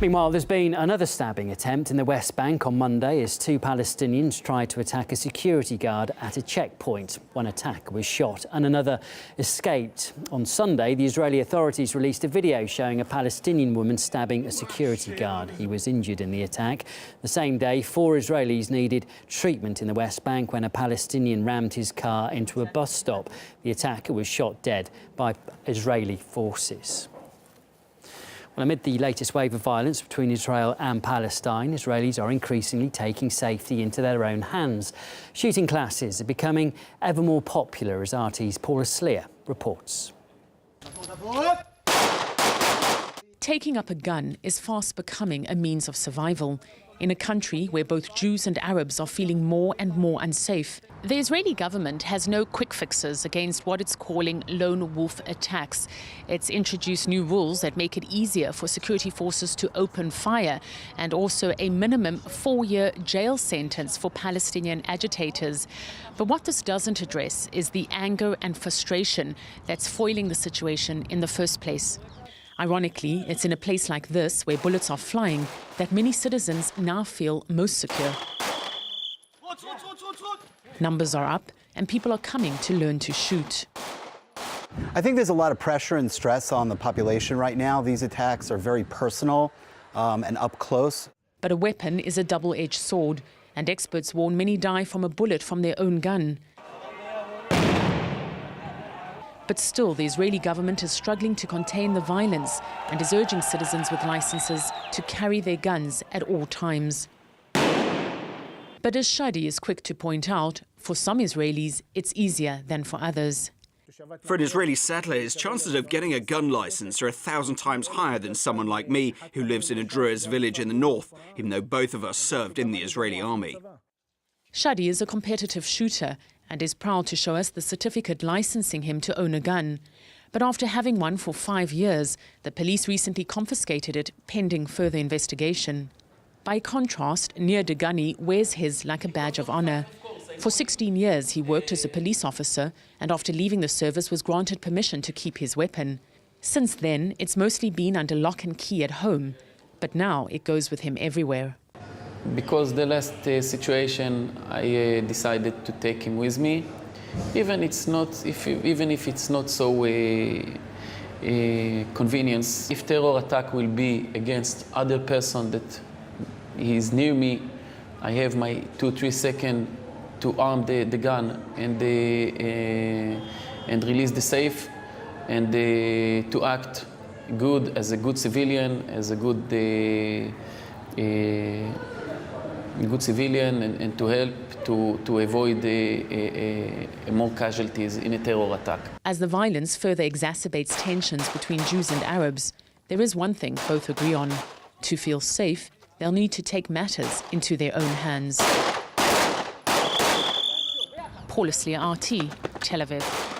Meanwhile, there's been another stabbing attempt in the West Bank on Monday as two Palestinians tried to attack a security guard at a checkpoint. One attacker was shot and another escaped. On Sunday, the Israeli authorities released a video showing a Palestinian woman stabbing a security guard. He was injured in the attack. The same day, 4 Israelis needed treatment in the West Bank when a Palestinian rammed his car into a bus stop. The attacker was shot dead by Israeli forces. Well, amid the latest wave of violence between Israel and Palestine, Israelis are increasingly taking safety into their own hands. Shooting classes are becoming ever more popular, as RT's Paula Slier reports. Taking up a gun is fast becoming a means of survival. In a country where both Jews and Arabs are feeling more and more unsafe, the Israeli government has no quick fixes against what it's calling lone wolf attacks. It's introduced new rules that make it easier for security forces to open fire, and also a minimum 4-year jail sentence for Palestinian agitators. But what this doesn't address is the anger and frustration that's foiling the situation in the first place. Ironically, it's in a place like this, where bullets are flying, that many citizens now feel most secure. Numbers are up, and people are coming to learn to shoot. I think there's a lot of pressure and stress on the population right now. These attacks are very personal and up close. But a weapon is a double-edged sword, and experts warn many die from a bullet from their own gun. But still, the Israeli government is struggling to contain the violence and is urging citizens with licenses to carry their guns at all times. But as Shadi is quick to point out, for some Israelis, it's easier than for others. For an Israeli settler, his chances of getting a gun license are 1,000 times higher than someone like me who lives in a Druze village in the north, even though both of us served in the Israeli army. Shadi is a competitive shooter and is proud to show us the certificate licensing him to own a gun. But after having one for 5 years, the police recently confiscated it, pending further investigation. By contrast, Nir Degani wears his like a badge of honor. For 16 years, he worked as a police officer, and after leaving the service was granted permission to keep his weapon. Since then, it's mostly been under lock and key at home, but now it goes with him everywhere. Because the last situation, I decided to take him with me, even if it's not so convenience. If terror attack will be against other person that is near me, I have my 2-3 seconds to arm the gun and release the safe, and to act good as a good civilian, civilian, and to help to avoid more casualties in a terror attack. As the violence further exacerbates tensions between Jews and Arabs, there is one thing both agree on. To feel safe, they'll need to take matters into their own hands. Paula Slier, RT, Tel Aviv.